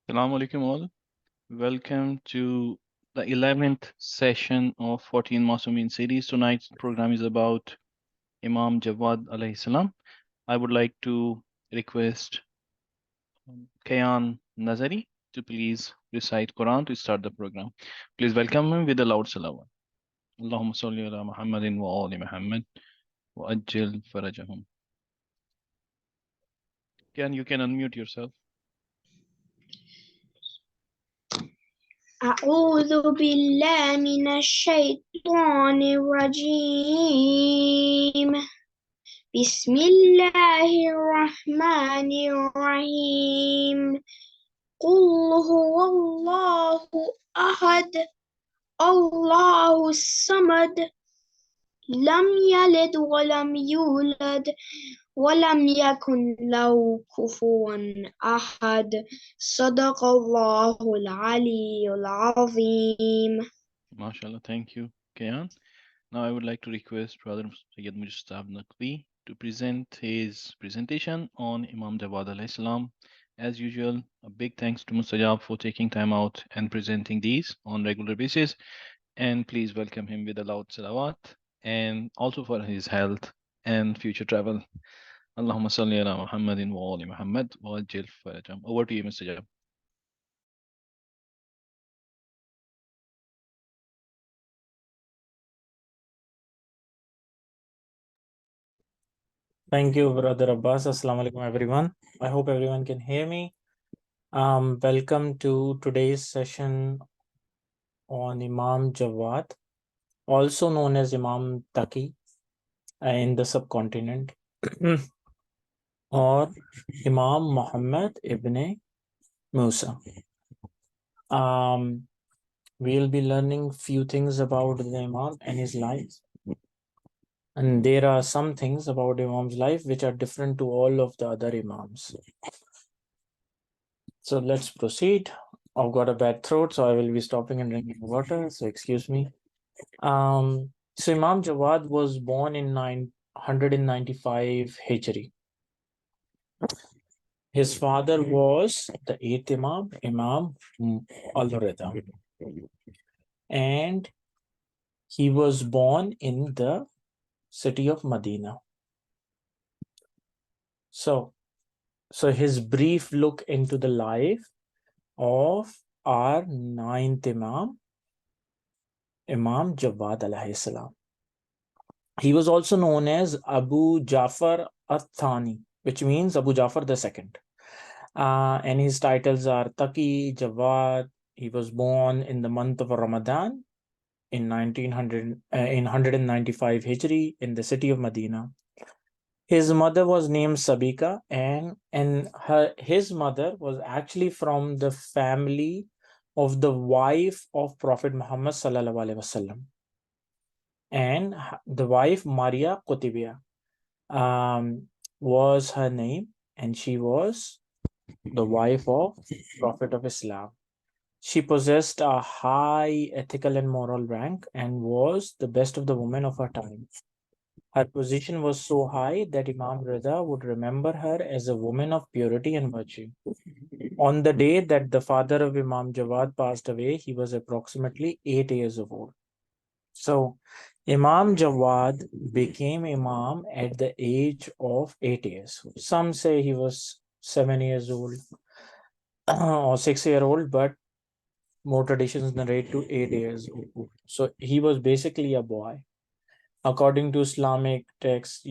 Assalamu alaikum all. Welcome to the 11th session of 14 Masumeen series. Tonight's program is about Imam Jawad alayhi salam. I would like to request Kayan Nazari to please recite Quran to start the program. Please welcome him with a loud salawat. Allahumma salli ala Muhammadin wa ali Muhammad wa ajil farajahum. Kayan, you can unmute yourself. أعوذ بالله من الشيطان الرجيم بسم الله الرحمن الرحيم قل هو الله أحد الله الصمد لم يلد ولم يولد ولم يكن له كفوا أحد صدق الله العلي العظيم. MashaAllah, thank you, Kayan. Now I would like to request Brother Sayyid Mujtab Naqvi to present his presentation on Imam Jawad alayhi salam. As usual, a big thanks to Mustajab for taking time out and presenting these on regular basis. And please welcome him with a loud salawat and also for his health and future travel. Allahumma salli ala Muhammadin wa ali Muhammad wa ajil farajam. Over to you, Mustajab. Thank you, Brother Abbas. Assalamu alaikum, everyone. I hope everyone can hear me. Welcome to today's session on Imam Jawad, also known as Imam Taqi in the subcontinent, or Imam Mohammad ibn Musa. We'll be learning few things about the Imam and his life. And there are some things about Imam's life which are different to all of the other Imams. So let's proceed. I've got a bad throat, so I will be stopping and drinking water. So excuse me. So Imam Jawad was born in 995 Hijri. His father was the eighth Imam, Imam Al-Rida. And he was born in the city of Medina. So his brief look into the life of our ninth Imam, Imam Jawad alayhi salam. He was also known as Abu Jafar Athani, which means Abu Jafar II. And his titles are Taqi, Jawad. He was born in the month of Ramadan in 195 Hijri in the city of Medina. His mother was named Sabika, and his mother was actually from the family of the wife of Prophet Muhammad sallallahu alaihi wasallam, and the wife Maria Qutibiyya was her name, and she was the wife of Prophet of Islam. She possessed a high ethical and moral rank and was the best of the women of her time. Her position was so high that Imam Rida would remember her as a woman of purity and virtue. On the day that the father of Imam Jawad passed away, he was approximately 8 years old. So Imam Jawad became Imam at the age of 8 years. Some say he was 7 years old or 6-year-old, but more traditions narrate to 8 years old. So he was basically a boy. According to Islamic texts,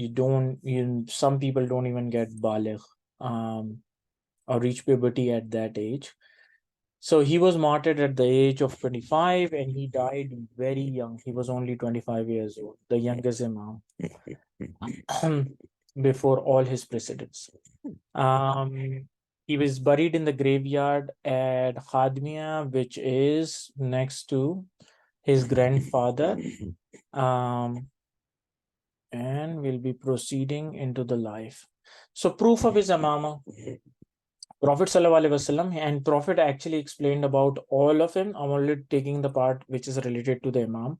some people don't even get baligh or reach puberty at that age. So he was martyred at the age of 25 and he died very young. He was only 25 years old, the youngest Imam before all his precedents. He was buried in the graveyard at Khadmiya, which is next to his grandfather. And we'll be proceeding into the life. So proof of his Imama. Prophet ﷺ, and Prophet actually explained about all of him. I'm only taking the part which is related to the Imam.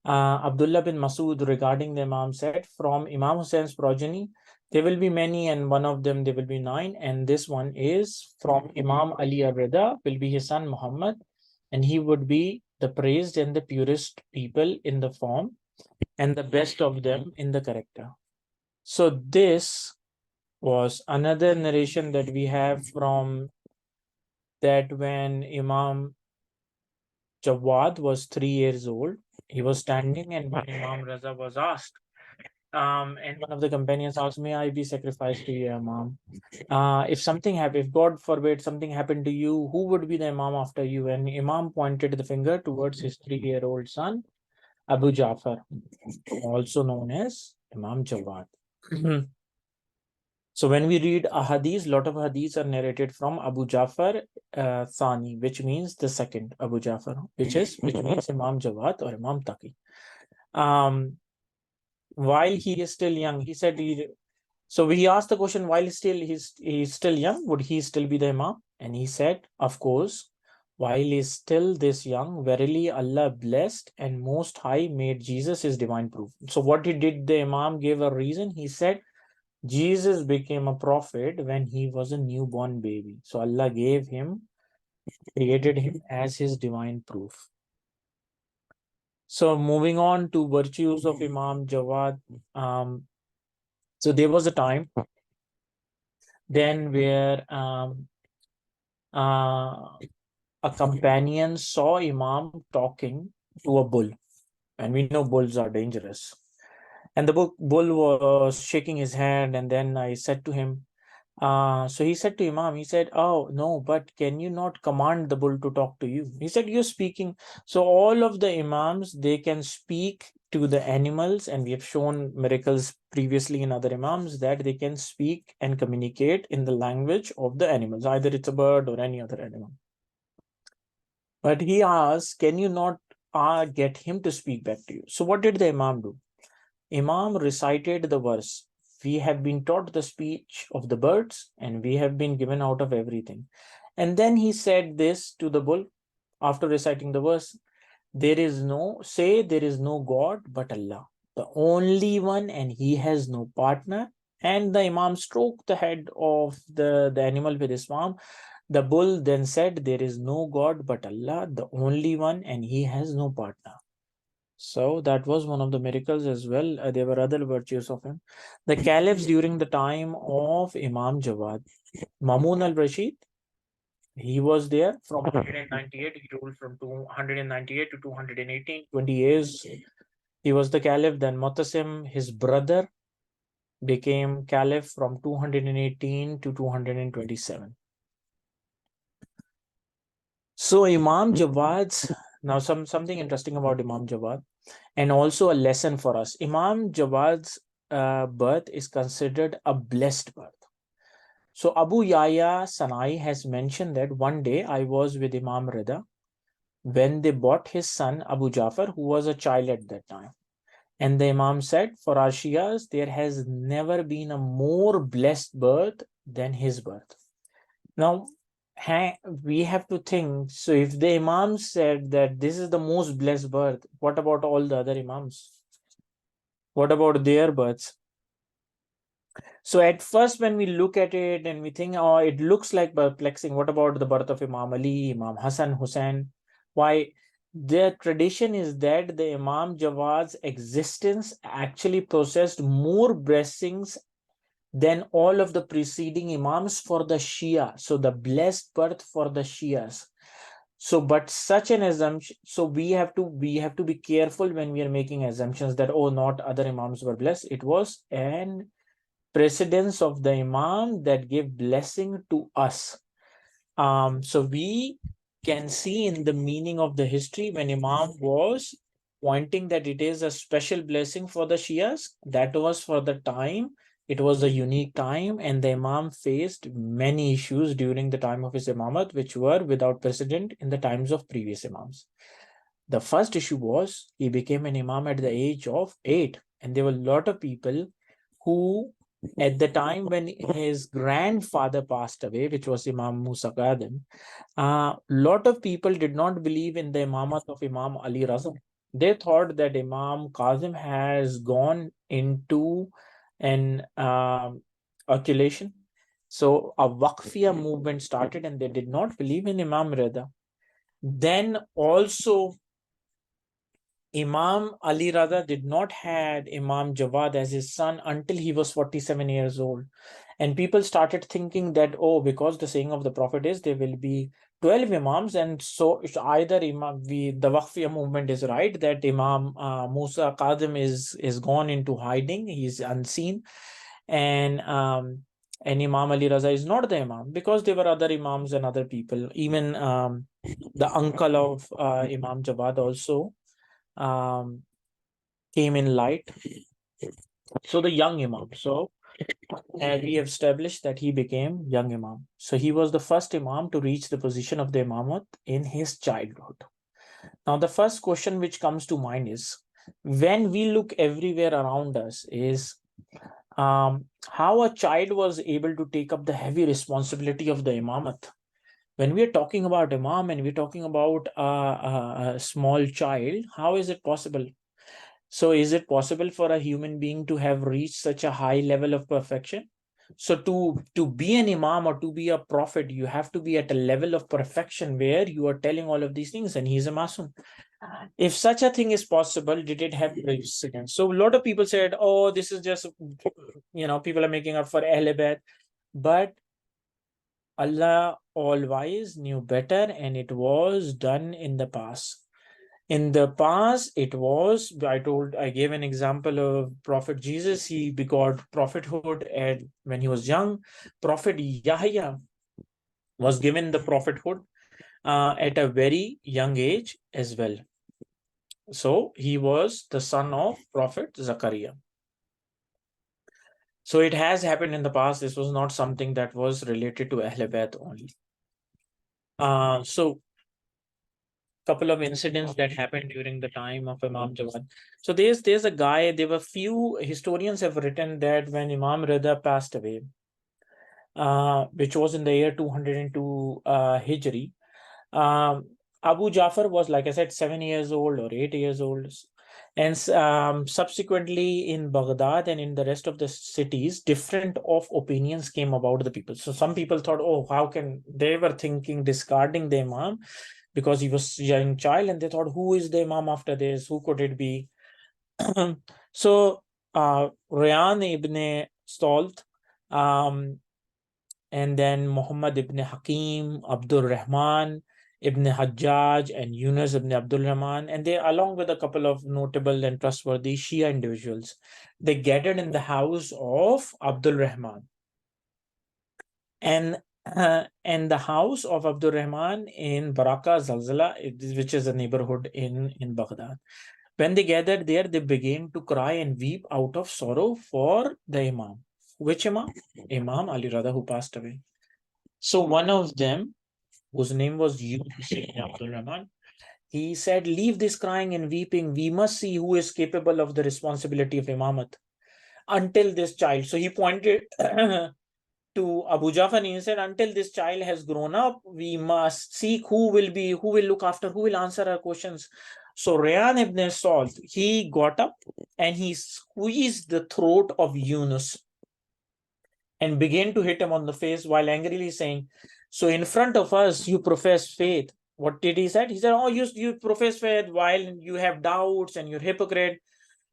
Abdullah bin Masud regarding the Imam said, from Imam Hussein's progeny, There will be many, and one of them there will be 9. And this one is from Imam Ali Ar-Rida, will be his son Muhammad, and he would be the praised and the purest people in the form, and the best of them in the character. So this was another narration that we have from that when Imam Jawad was 3 years old, he was standing, and when Imam Raza was asked, and one of the companions asked, "May I be sacrificed to you, Imam? If something happened, if God forbid something happened to you, who would be the Imam after you?" And Imam pointed the finger towards his 3-year-old son, Abu Ja'far, also known as Imam Jawad. So when we read a hadith, lot of hadiths are narrated from Abu Ja'far Thani, which means the second Abu Ja'far, which means Imam Jawad or Imam Taqi. While he is still young, he said so we asked the question, while he's still young, would he still be the Imam? And he said, of course, while he's still this young, verily Allah blessed and Most High made Jesus his divine proof. So what he did, the Imam gave a reason. He said, Jesus became a prophet when he was a newborn baby. So Allah created him as his divine proof. So moving on to virtues of Imam Jawad. So there was a time then where a companion saw Imam talking to a bull, and we know bulls are dangerous. And the bull was shaking his head, and then I said to him, so he said to Imam, he said, "Oh, no, but can you not command the bull to talk to you?" He said, "You're speaking." So all of the Imams, they can speak to the animals, and we have shown miracles previously in other Imams that they can speak and communicate in the language of the animals, either it's a bird or any other animal. But he asked, can you not get him to speak back to you? So what did the Imam do? Imam recited the verse, "We have been taught the speech of the birds, and we have been given out of everything." And then he said this to the bull after reciting the verse, there is no God but Allah, the only one, and he has no partner. And the Imam stroked the head of the animal with his palm. The bull then said, there is no God but Allah, the only one, and he has no partner. So that was one of the miracles as well. There were other virtues of him. The caliphs during the time of Imam Jawad, Mamun al-Rashid, he was there from 198. He ruled from 298 to 218, 20 years. He was the caliph. Then Mutasim, his brother, became caliph from 218 to 227. So Imam Jawad's, now something interesting about Imam Jawad, and also a lesson for us. Imam Jawad's birth is considered a blessed birth. So Abu Yahya Sanai has mentioned that one day I was with Imam Rida when they bought his son Abu Ja'far, who was a child at that time. And the Imam said, for our Shias, there has never been a more blessed birth than his birth. Now, we have to think, so if the Imam said that this is the most blessed birth, what about all the other Imams? What about their births? So at first, when we look at it and we think, oh, it looks like perplexing. What about the birth of Imam Ali, Imam Hassan, Hussein? Why? Their tradition is that the Imam Jawad's existence actually possessed more blessings than all of the preceding Imams for the Shia. So the blessed birth for the Shias. So, but such an assumption, so we have to be careful when we are making assumptions that, oh, not other Imams were blessed. It was an precedence of the Imam that gave blessing to us. So we can see in the meaning of the history when Imam was pointing that it is a special blessing for the Shias, that was for the time. It was a unique time, and the Imam faced many issues during the time of his Imamat, which were without precedent in the times of previous Imams. The first issue was he became an Imam at the age of 8, and there were a lot of people who, at the time when his grandfather passed away, which was Imam Musa Qadim, a lot of people did not believe in the Imamat of Imam Ali Raza. They thought that Imam Kazim has gone into and occultation. So a Waqfiya movement started, and they did not believe in Imam Rida. Then also Imam Ali Rada did not had Imam Jawad as his son until he was 47 years old. And people started thinking that, oh, because the saying of the Prophet is there will be 12 Imams, and so either the Waqfiya movement is right, that Imam Musa Qadim is gone into hiding, he's unseen, and Imam Ali Raza is not the Imam, because there were other Imams and other people. Even the uncle of Imam Jawad also um, came in light. So the young Imam. So we have established that he became young Imam. So he was the first Imam to reach the position of the Imamat in his childhood. Now the first question which comes to mind is, when we look everywhere around us, is how a child was able to take up the heavy responsibility of the Imamat. When we are talking about Imam and we're talking about a small child, how is it possible? So is it possible for a human being to have reached such a high level of perfection? So to be an imam or to be a prophet, you have to be at a level of perfection where you are telling all of these things, and he's a masum. If such a thing is possible, did it have precedence? So a lot of people said, oh, this is just, people are making up for Ahl Bayt. But Allah all-wise knew better, and it was done in the past. In the past, it was, I gave an example of Prophet Jesus. He begot prophethood and when he was young. Prophet Yahya was given the prophethood at a very young age as well. So he was the son of Prophet Zakaria. So it has happened in the past. This was not something that was related to Ahl Bayt only. So couple of incidents that happened during the time of Imam Jawad. So there's a guy. There were few historians have written that when Imam Rida passed away, which was in the year 202 Hijri, um, Abu Jafar was, like I said, 7 years old or 8 years old. And subsequently in Baghdad and in the rest of the cities, different of opinions came about the people. So some people thought, oh, how can they were thinking discarding the Imam because he was a young child, and they thought, who is the Imam after this? Who could it be? So Rayan ibn Salt, and then Muhammad ibn Hakim, Abdul Rahman ibn Hajjaj, and Yunus ibn Abdul Rahman, and they, along with a couple of notable and trustworthy Shia individuals, they gathered in the house of Abdul Rahman. And the house of Abdul Rahman in Baraka Zalzala, which is a neighborhood in Baghdad. When they gathered there, they began to cry and weep out of sorrow for the Imam. Which Imam? Imam Ali Rada, who passed away. So one of them, whose name was Yunus ibn Abdul Rahman, he said, leave this crying and weeping. We must see who is capable of the responsibility of Imamat until this child. So he pointed to Abu Jafar, and he said, until this child has grown up, we must seek who will look after, who will answer our questions. So Rayan ibn Salt, he got up and he squeezed the throat of Yunus and began to hit him on the face while angrily saying, so in front of us, you profess faith. What did he say? He said, oh, you profess faith while you have doubts and you're hypocrite.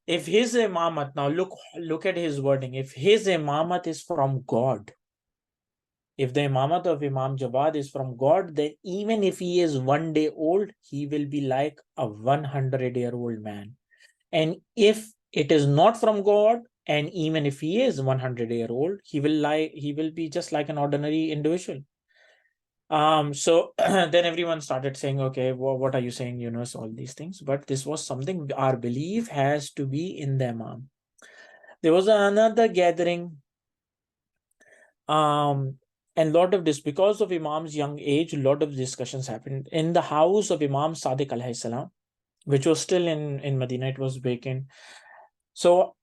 If his imamat, now look at his wording, if his imamat is from God, if the imamat of Imam Jawad is from God, then even if he is 1 day old, he will be like a 100-year-old man. And if it is not from God, and even if he is 100-year-old, he will be just like an ordinary individual. So then everyone started saying, okay, well, what are you saying, Yunus, all these things? But this was something, our belief has to be in the Imam. There was another gathering, and lot of this, because of Imam's young age, a lot of discussions happened in the house of Imam Sadiq alayhi salam, which was still in Medina. It was vacant. So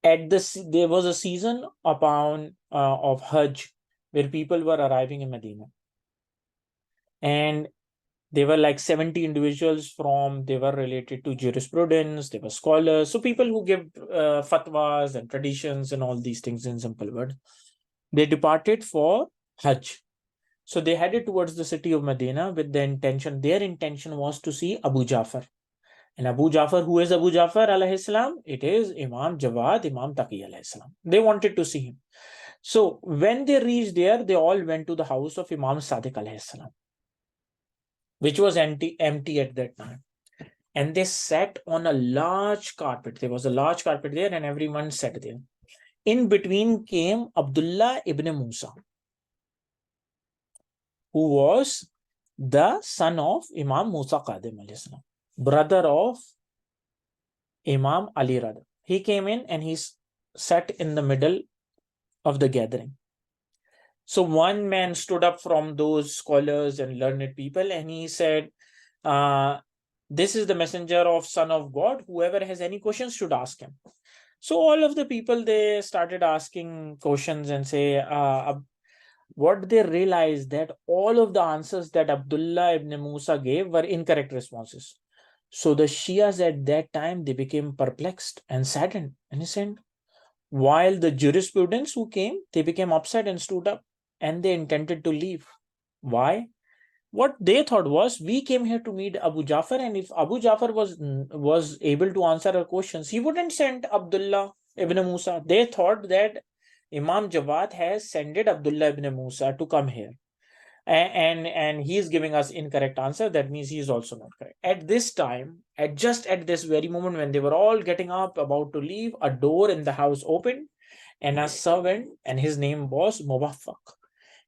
there was a season upon of Hajj where people were arriving in Medina, and They were like 70 individuals they were related to jurisprudence, they were scholars. So people who give fatwas and traditions and all these things in simple words. They departed for Hajj. So they headed towards the city of Medina with their intention was to see Abu Ja'far. And Abu Ja'far, who is Abu Ja'far alayhi salam? It is Imam Jawad, Imam Taqi alayhi salam. They wanted to see him. So when they reached there, they all went to the house of Imam Sadiq alayhi salam, which was empty at that time. And they sat on a large carpet. There was a large carpet there, and everyone sat there. In between came Abdullah ibn Musa, who was the son of Imam Musa Qadim alayhi salam, brother of Imam Ali Rada. He came in and he sat in the middle of the gathering. So one man stood up from those scholars and learned people, and he said, this is the messenger of Son of God. Whoever has any questions should ask him. So all of the people, they started asking questions and say, what they realized that all of the answers that Abdullah ibn Musa gave were incorrect responses. So the Shias at that time, they became perplexed and saddened, innocent. While the jurisprudents who came, they became upset and stood up and they intended to leave. Why? What they thought was, we came here to meet Abu Ja'far, and if Abu Ja'far was able to answer our questions, he wouldn't send Abdullah ibn Musa. They thought that Imam Jawad has sent Abdullah ibn Musa to come here. And he is giving us incorrect answer. That means he is also not correct. At this time, at this very moment when they were all getting up about to leave, a door in the house opened, and a servant, and his name was Muwaffaq,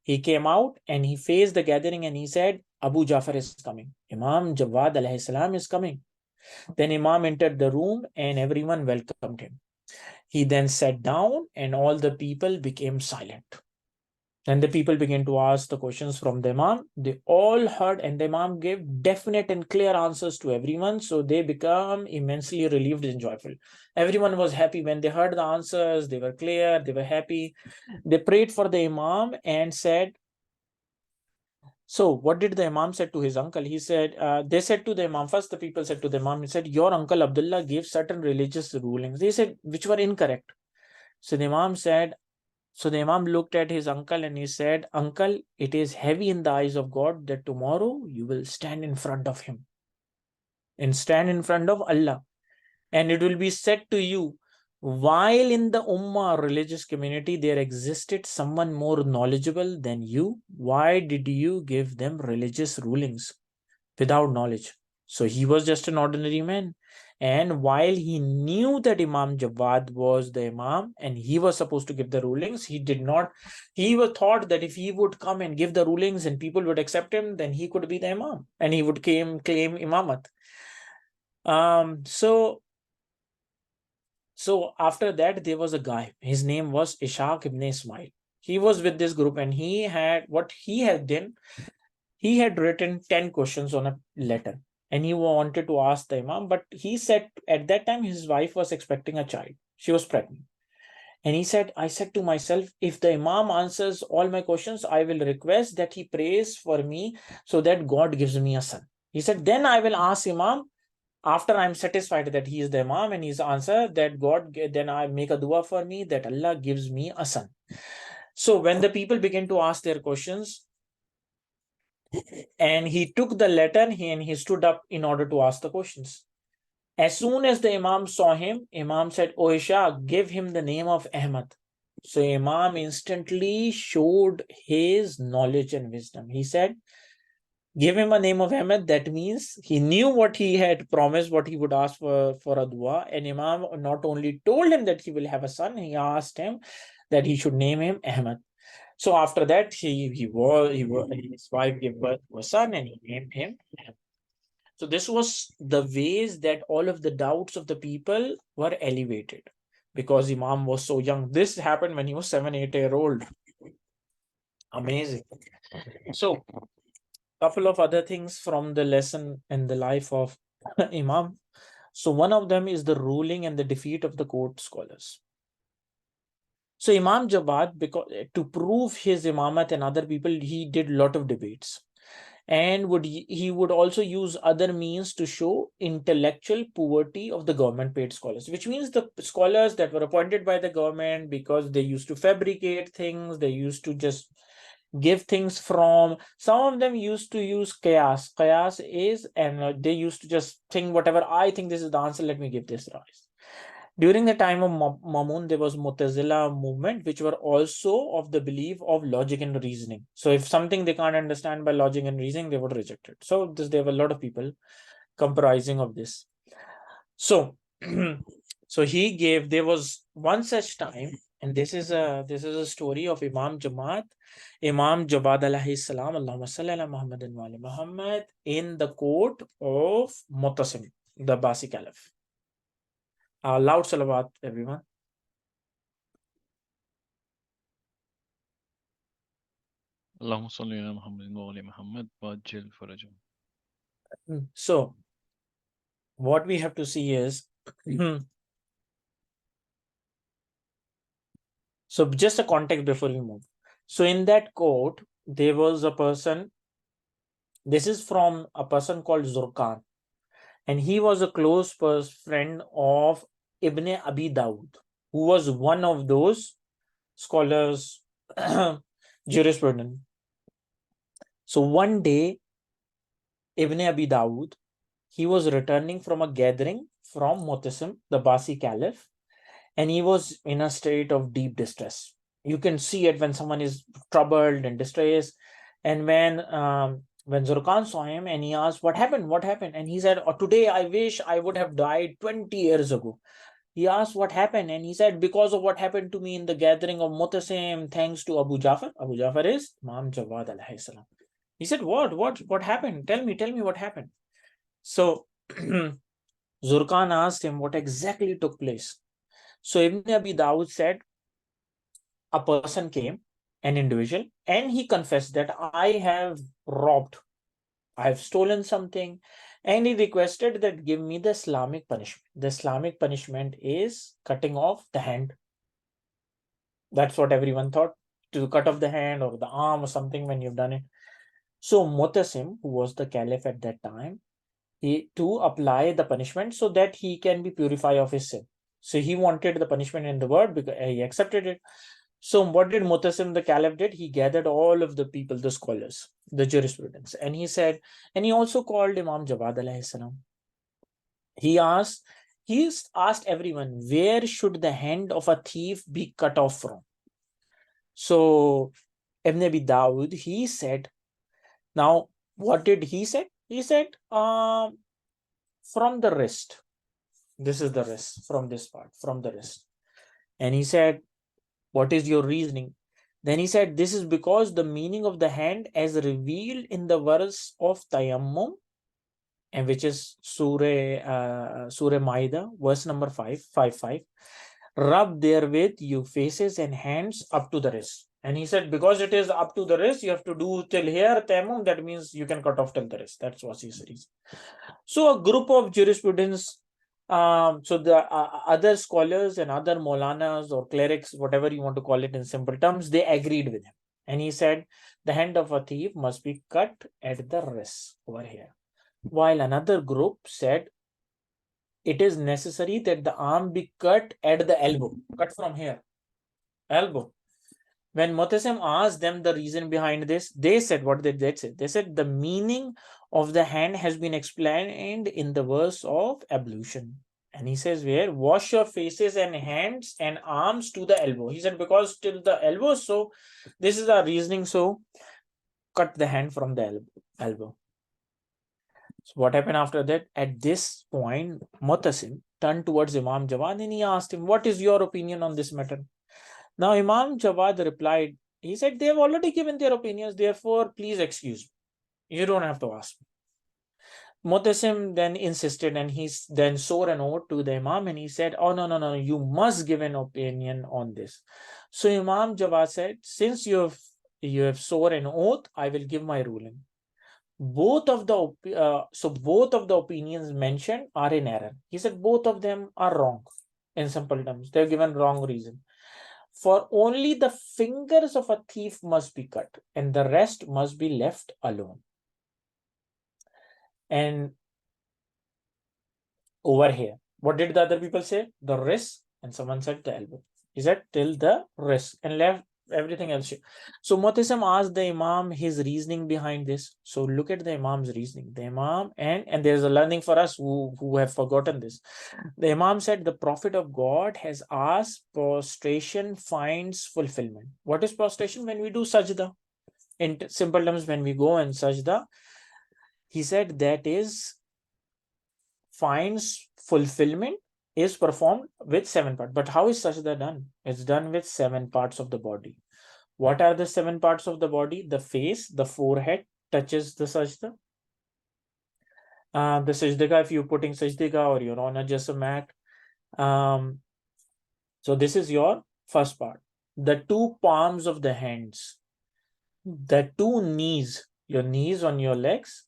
he came out and he faced the gathering and he said, Abu Ja'far is coming. Imam Jawad alayhi salam is coming. Then Imam entered the room and everyone welcomed him. He then sat down and all the people became silent. And the people began to ask the questions from the Imam. They all heard, and the Imam gave definite and clear answers to everyone. So they become immensely relieved and joyful. Everyone was happy when they heard the answers. They were clear. They were happy. They prayed for the Imam and said, so what did the Imam said to his uncle? He said, they said to the Imam, first the people said to the Imam, he said, your uncle Abdullah gave certain religious rulings. They said, which were incorrect. So the Imam said, so the Imam looked at his uncle and he said, uncle, it is heavy in the eyes of God that tomorrow you will stand in front of him and stand in front of Allah. And it will be said to you, while in the Ummah religious community there existed someone more knowledgeable than you, why did you give them religious rulings without knowledge? So he was just an ordinary man. And while he knew that Imam Jawad was the Imam and he was supposed to give the rulings, he did not. He was thought that if he would come and give the rulings and people would accept him, then he could be the Imam and he would claim Imamat. So after that, there was a guy. His name was Ishaq ibn Ismail. He was with this group and he had done. He had written 10 questions on a letter and he wanted to ask the Imam, but he said at that time his wife was expecting a child. She was pregnant. And he said, I said to myself, if the Imam answers all my questions, I will request that he prays for me so that God gives me a son. He said, then I will ask Imam, after I'm satisfied that he is the Imam and his answer that God, then I make a dua for me that Allah gives me a son. So when the people began to ask their questions, and he took the letter and he stood up in order to ask the questions. As soon as the Imam saw him, Imam said, O Isha, give him the name of Ahmad. So Imam instantly showed his knowledge and wisdom. He said, give him a name of Ahmad. That means he knew what he had promised, what he would ask for a dua. And Imam not only told him that he will have a son, he asked him that he should name him Ahmad. So after that, his wife gave birth to a son and he named him Ahmad. So this was the ways that all of the doubts of the people were elevated because Imam was so young. This happened when he was 7-8 years old. Amazing. So couple of other things from the lesson in the life of Imam. So one of them is the ruling and the defeat of the court scholars. So Imam Jawad, because to prove his imamat and other people, he did a lot of debates. and he would also use other means to show intellectual poverty of the government paid scholars, which means the scholars that were appointed by the government, because they used to fabricate things, they used to just give things from, some of them used to use qiyas is, and they used to just think whatever I think this is the answer, let me give this rise. During the time of Mamun, there was Mu'tazila movement, which were also of the belief of logic and reasoning. So if something they can't understand by logic and reasoning, they would reject it. So there were a lot of people comprising of this. So, so there was one such time, and this is a story of Imam Jawad alayhi salam, Allahumma salli ala Muhammadin wa ali Muhammad, in the court of Mu'tasim, the Basi Caliph. Loud salawat, everyone. Allahumma salli ala Muhammadin wa ali Muhammad wa ajil farajahum. So, what we have to see is, so just a context before we move. So in that court, there was a person, this is from a person called Zurkan, and he was a close friend of Ibn Abi Dawud, who was one of those scholars, jurisprudence. So one day, Ibn Abi Dawud, he was returning from a gathering from Mu'tasim, the Basi Caliph, and he was in a state of deep distress. You can see it when someone is troubled and distressed. And when Zurkan saw him and he asked, what happened? What happened? And he said, oh, today I wish I would have died 20 years ago. He asked what happened, and he said, because of what happened to me in the gathering of Mu'tasim, thanks to Abu Jafar. Abu Jafar is Imam Jawad alayhi salam. He said, what happened? Tell me what happened. So Zurkan asked him what exactly took place. So Ibn Abi Dawud said, a person came, an individual, and he confessed that I have robbed, I have stolen something, and he requested that give me the Islamic punishment. The Islamic punishment is cutting off the hand. That's what everyone thought, to cut off the hand or the arm or something when you've done it. So Mu'tasim, who was the caliph at that time, to apply the punishment so that he can be purified of his sin. So he wanted the punishment in the word because he accepted it. So what did Mu'tasim the caliph did? He gathered all of the people, the scholars, the jurisprudents, and he said, and he also called Imam Jawad alayhi salam. He asked everyone, where should the hand of a thief be cut off from? So Ibn Abi Dawud, he said, now what did he say? He said, from the wrist. This is the wrist, from this part, from the wrist. And he said, what is your reasoning? Then he said, this is because the meaning of the hand as revealed in the verse of Tayammum, and which is Surah Maida, verse number 5. Rub therewith your faces and hands up to the wrist. And he said, because it is up to the wrist, you have to do till here, Tayammum, that means you can cut off till the wrist. That's what he said. So a group of jurisprudence, so the other scholars and other Maulanas or clerics, whatever you want to call it in simple terms, they agreed with him. And he said, the hand of a thief must be cut at the wrist over here. While another group said, it is necessary that the arm be cut at the elbow, cut from here, elbow. When Mu'tasim asked them the reason behind this, they said, what did they say? They said, the meaning of the hand has been explained in the verse of ablution. And he says, where? Wash your faces and hands and arms to the elbow. He said, because till the elbow, so this is our reasoning, so cut the hand from the elbow. So what happened after that? At this point, Mu'tasim turned towards Imam Jawad and he asked him, what is your opinion on this matter? Now Imam Jawad replied, he said, they have already given their opinions, therefore please excuse me. You don't have to ask me. Mu'tasim then insisted, and he then swore an oath to the Imam, and he said, oh, no, you must give an opinion on this. So Imam Jawad said, since you have sworn an oath, I will give my ruling. Both of the opinions mentioned are in error. He said both of them are wrong. In simple terms, they've given wrong reason. For only the fingers of a thief must be cut, and the rest must be left alone. And over here, what did the other people say? The wrist, and someone said the elbow. He said till the wrist and left everything else. So Muhtassim asked the Imam his reasoning behind this. So look at the Imam's reasoning. The Imam, and there's a learning for us who have forgotten this. The Imam said the Prophet of God has asked prostration finds fulfillment. What is prostration? When we do sajda. In simple terms, when we go and sajda, he said that is finds fulfillment is performed with 7 parts. But how is sajda done? It's done with 7 parts of the body. What are the 7 parts of the body? The face, the forehead touches the sajda. The sajdika, if you're putting sajdika or you're on a just a mat. So this is your first part. The 2 palms of the hands, the 2 knees, your knees on your legs,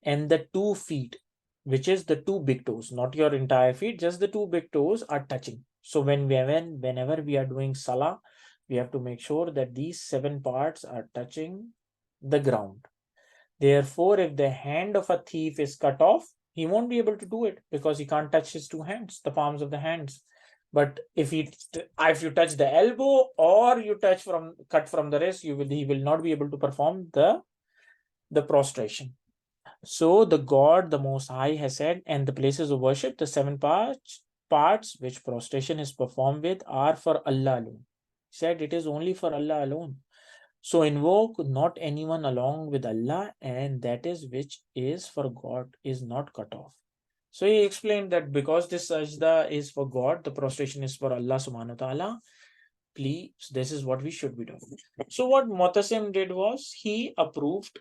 and the 2 feet, which is the 2 big toes, not your entire feet, just the 2 big toes are touching. So whenever we are doing salah, we have to make sure that these 7 parts are touching the ground. Therefore, if the hand of a thief is cut off, he won't be able to do it because he can't touch his 2 hands, the palms of the hands. But if you touch the elbow or you cut from the wrist, he will not be able to perform the prostration. So the God, the Most High, has said, and the places of worship, the 7 parts which prostration is performed with are for Allah alone. He said it is only for Allah alone. So invoke not anyone along with Allah, and that is which is for God is not cut off. So he explained that because this sajda is for God, the prostration is for Allah subhanahu wa ta'ala. Please, this is what we should be doing. So what Muhtassim did was he approved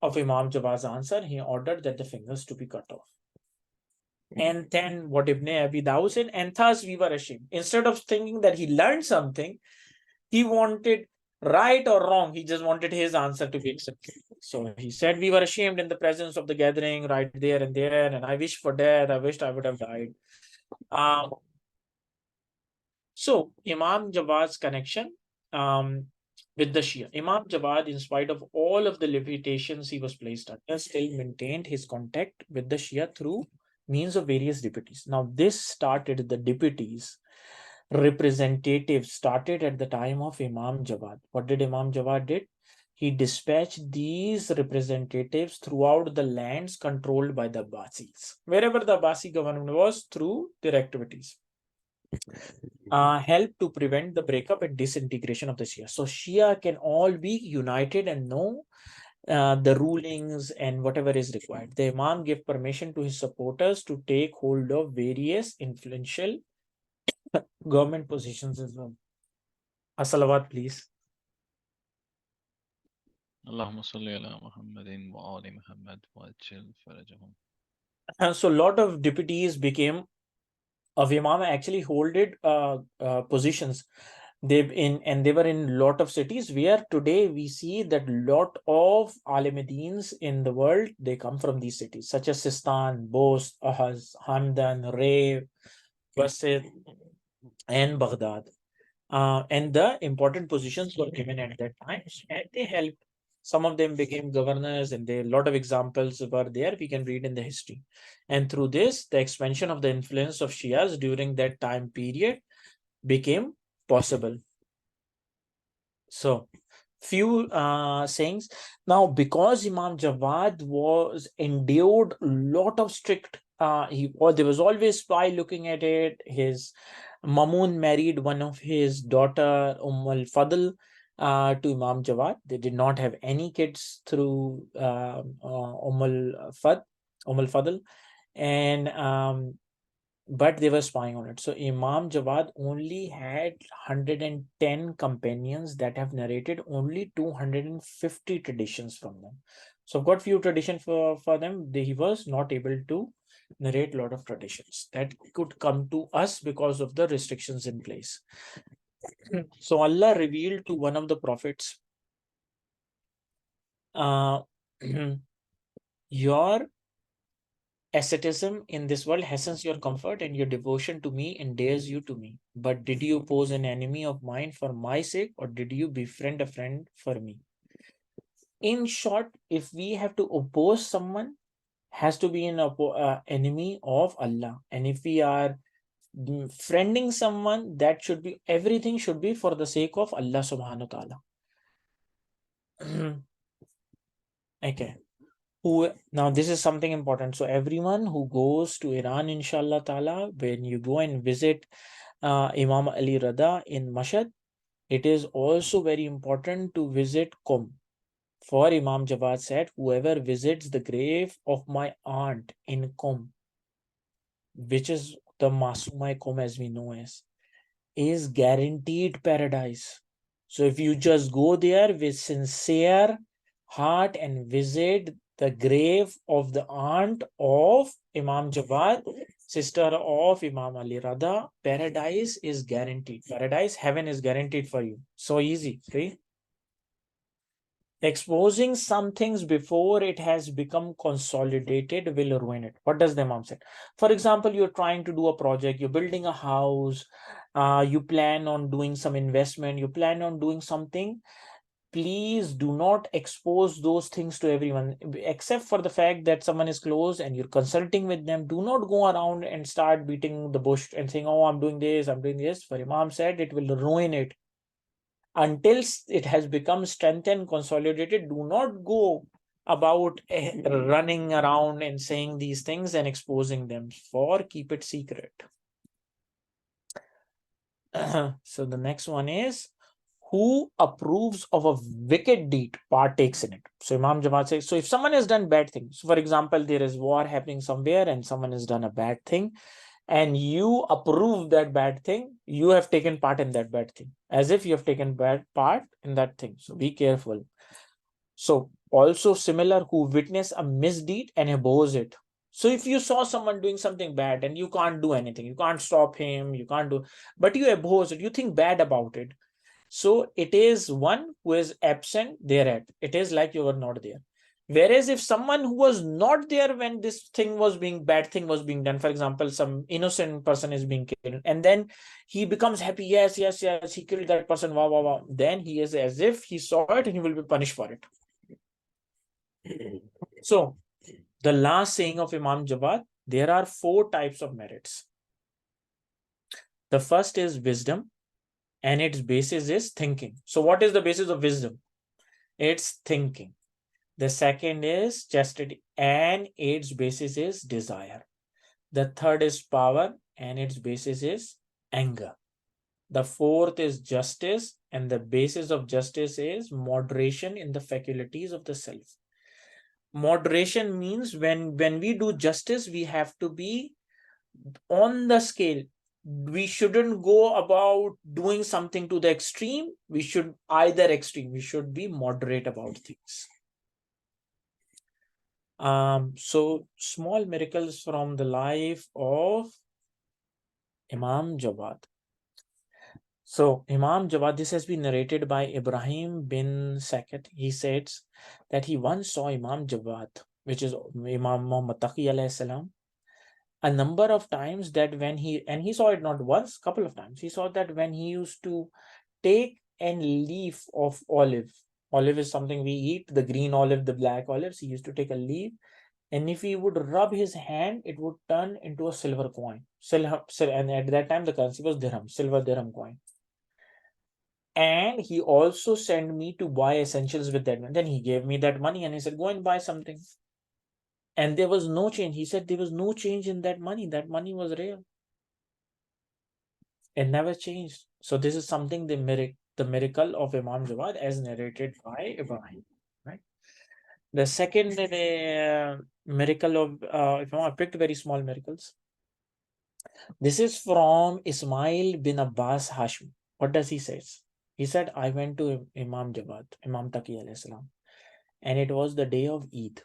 of Imam Jawad's answer. He ordered that the fingers to be cut off. And then what Ibn Abi Dawud said, and thus we were ashamed. Instead of thinking that he learned something, he wanted right or wrong, he just wanted his answer to be accepted. So he said, we were ashamed in the presence of the gathering right there and there, and I wish for death, I wished I would have died. So Imam Jawad's connection with the Shia. Imam Jawad, in spite of all of the limitations he was placed under, still maintained his contact with the Shia through means of various deputies. Now this started, the deputies, representatives started at the time of Imam Jawad. What did Imam Jawad did? He dispatched these representatives throughout the lands controlled by the Abbasis. Wherever the Abbasi government was, through their activities. Help to prevent the breakup and disintegration of the Shia. So Shia can all be united and know the rulings and whatever is required. The Imam gave permission to his supporters to take hold of various influential government positions as well. As-salawat, please. Allahumma salli ala Muhammadin wa ali Muhammad wa ajil farajahum. So a lot of deputies became of Imam actually holded positions. They were in lot of cities where today we see that lot of Alimuddins in the world, they come from these cities such as Sistan, Bost, Ahaz, Hamdan, Ray, Wasit, and Baghdad. And the important positions were given at that time, and they helped. Some of them became governors, and there a lot of examples were there we can read in the history. And through this, the expansion of the influence of Shias during that time period became possible. So few sayings. Now, because Imam Jawad was endured lot of strict, there was always spy looking at it. His Mamun married one of his daughter, al-Fadl, to Imam Jawad. They did not have any kids through al-Fadl, and but they were spying on it. So Imam Jawad only had 110 companions that have narrated only 250 traditions from them. So I've got few traditions for them. He was not able to narrate a lot of traditions that could come to us because of the restrictions in place. So Allah revealed to one of the prophets, your asceticism in this world hastens your comfort, and your devotion to me endears you to me. But did you oppose an enemy of mine for my sake, or did you befriend a friend for me? In short, if we have to oppose someone, has to be an enemy of Allah. And if we are friending someone, that should be, everything should be for the sake of Allah subhanahu wa ta'ala. Okay. Now this is something important. So everyone who goes to Iran, inshallah ta'ala, when you go and visit Imam Ali Rada in Mashhad, it is also very important to visit Qum. For Imam Jawad said, whoever visits the grave of my aunt in Qum, which is the Masumai Qum as we know as, is guaranteed paradise. So if you just go there with sincere heart and visit the grave of the aunt of Imam Jawad, sister of Imam Ali Rada, paradise is guaranteed. Paradise, heaven is guaranteed for you. So easy, see? Exposing some things before it has become consolidated will ruin it. What does the Imam say? For example, you're trying to do a project, you're building a house, you plan on doing some investment, you plan on doing something. Please do not expose those things to everyone, except for the fact that someone is close and you're consulting with them. Do not go around and start beating the bush and saying, oh, I'm doing this, I'm doing this. For Imam said, it will ruin it. Until it has become strengthened, consolidated, do not go about running around and saying these things and exposing them. For keep it secret. So the next one is, who approves of a wicked deed partakes in it. So Imam Jawad says, so if someone has done bad things, so for example, there is war happening somewhere and someone has done a bad thing, and you approve that bad thing, you have taken part in that bad thing, as if you have taken bad part in that thing. So be careful. So also similar, who witness a misdeed and abhors it. So if you saw someone doing something bad and you can't do anything, you can't stop him, you can't do, but you abhors it, you think bad about it. So it is one who is absent thereat. It is like you were not there. Whereas if someone who was not there when this bad thing was being done, for example, some innocent person is being killed, and then he becomes happy, yes, yes, yes, he killed that person, wow, wow, wow. Then he is as if he saw it and he will be punished for it. So the last saying of Imam Jawad, there are 4 types of merits. The first is wisdom, and its basis is thinking. So what is the basis of wisdom? It's thinking. The second is chastity, and its basis is desire. The third is power, and its basis is anger. The fourth is justice, and the basis of justice is moderation in the faculties of the self. Moderation means when we do justice, we have to be on the scale. We shouldn't go about doing something to the extreme. We should either extreme. We should be moderate about things. So small miracles from the life of Imam Jawad. So Imam Jawad, this has been narrated by Ibrahim bin Sakat. He says that he once saw Imam Jawad, which is Imam Mohammad Taqi alayhi salam, a number of times, that when he saw it not once, couple of times, he saw that when he used to take a leaf of olive is something we eat, the green olive, the black olives, he used to take a leaf, and if he would rub his hand, it would turn into a silver coin. And at that time the currency was dirham, silver dirham coin. And he also sent me to buy essentials with that. And then he gave me that money and he said, go and buy something. And there was no change. He said there was no change in that money. That money was real. It never changed. So this is something, the miracle of Imam Jawad as narrated by Ibrahim. Right. The second miracle of I picked very small miracles. This is from Ismail bin Abbas Hashim. What does he say? He said, I went to Imam Jawad, Imam Taqi alayhi salam, and it was the day of Eid.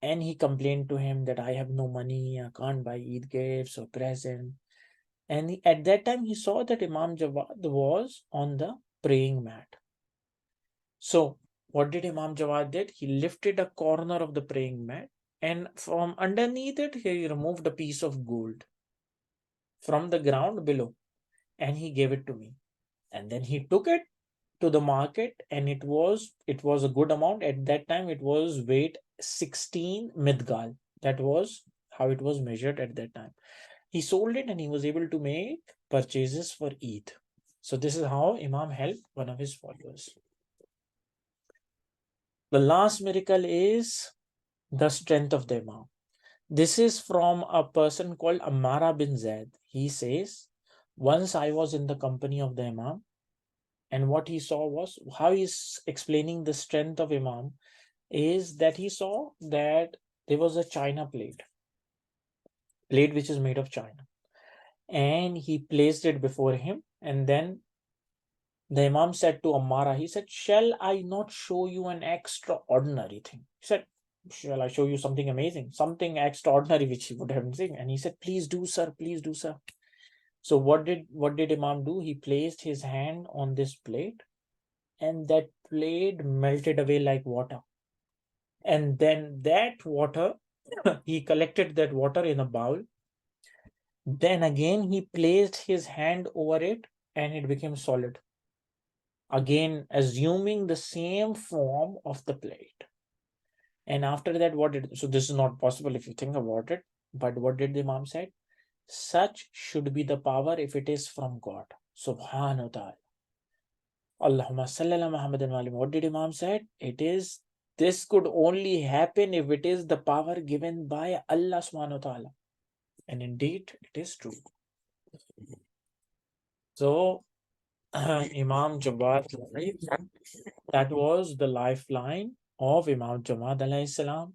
And he complained to him that I have no money, I can't buy Eid gifts or present. And at that time, he saw that Imam Jawad was on the praying mat. So what did Imam Jawad did? He lifted a corner of the praying mat, and from underneath it, he removed a piece of gold from the ground below, and he gave it to me. And then he took it to the market, and it was a good amount. At that time, it was weight 16 midgal. That was how it was measured at that time. He sold it and he was able to make purchases for Eid. So this is how Imam helped one of his followers. The last miracle is the strength of the Imam. This is from a person called Ammara bin Zaid. He says, once I was in the company of the Imam, and what he saw was, how he's explaining the strength of Imam is that he saw that there was a china plate which is made of china, and he placed it before him, and then the Imam said to Ammara, he said, shall I not show you an extraordinary thing? He said, shall I show you something amazing, something extraordinary which he would have seen? And he said, please do, sir, please do, sir. So what did Imam do? He placed his hand on this plate, and that plate melted away like water. And then that water, he collected that water in a bowl. Then again, he placed his hand over it, and it became solid. Again, assuming the same form of the plate. And after that, so this is not possible if you think about it, but what did the Imam said? Such should be the power if it is from God. Subhanahu wa ta'ala. Allahumma salli ala Muhammadin wa ali. What did Imam said? This could only happen if it is the power given by Allah subhanahu wa ta'ala. And indeed, it is true. So, Imam Jawad, that was the lifeline of Imam Jawad alayhi salam.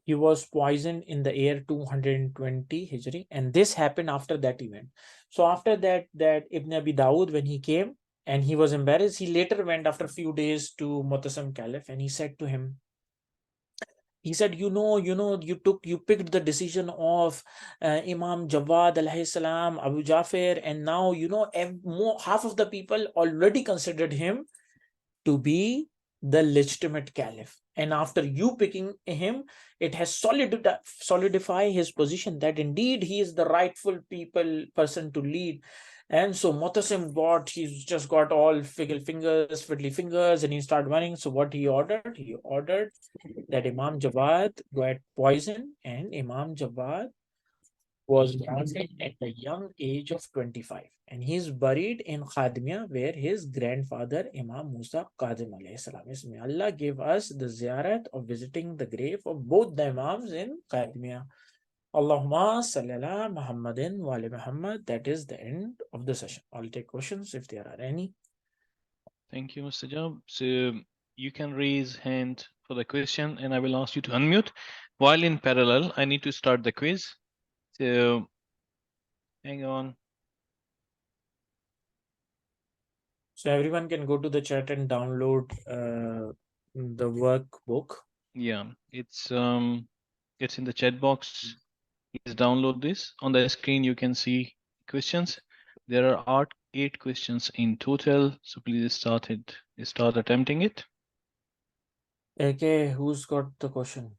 He was poisoned in the year 220 Hijri, and this happened after that event. So after that Ibn Abi Dawud, when he came and he was embarrassed, he later went after a few days to Mu'tasim Caliph, and he said to him, he said, you picked the decision of Imam Jawad alayhi salam, Abu Jafar, and now half of the people already considered him to be the legitimate caliph, and after you picking him, it has solidify his position that indeed he is the rightful person to lead. And so Mutasim he's just got all fiddly fingers, and he started running. So what he ordered? He ordered that Imam Jawad got poison, and Imam Jawad was granted at the young age of 25, and he is buried in Khadmiya, where his grandfather Imam Musa Qadim alayhi salam is. May Allah give us the ziyarat of visiting the grave of both the Imams in Khadmiya. Allahumma salli ala Muhammadin wa ali Muhammad. That is the end of the session. I'll take questions if there are any. Thank you, Mr. Job. So you can raise hand for the question, and I will ask you to unmute. While in parallel, I need to start the quiz. So hang on. So everyone can go to the chat and download the workbook. Yeah, it's in the chat box. Please download this. On the screen, you can see questions. There are 8 questions in total. So please start attempting it. Okay, who's got the question?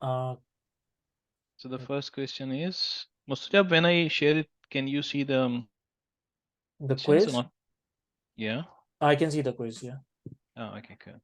So the first question is, Mustajab, when I share it, can you see the quiz? or not? Yeah. I can see the quiz, yeah. Oh, okay, good.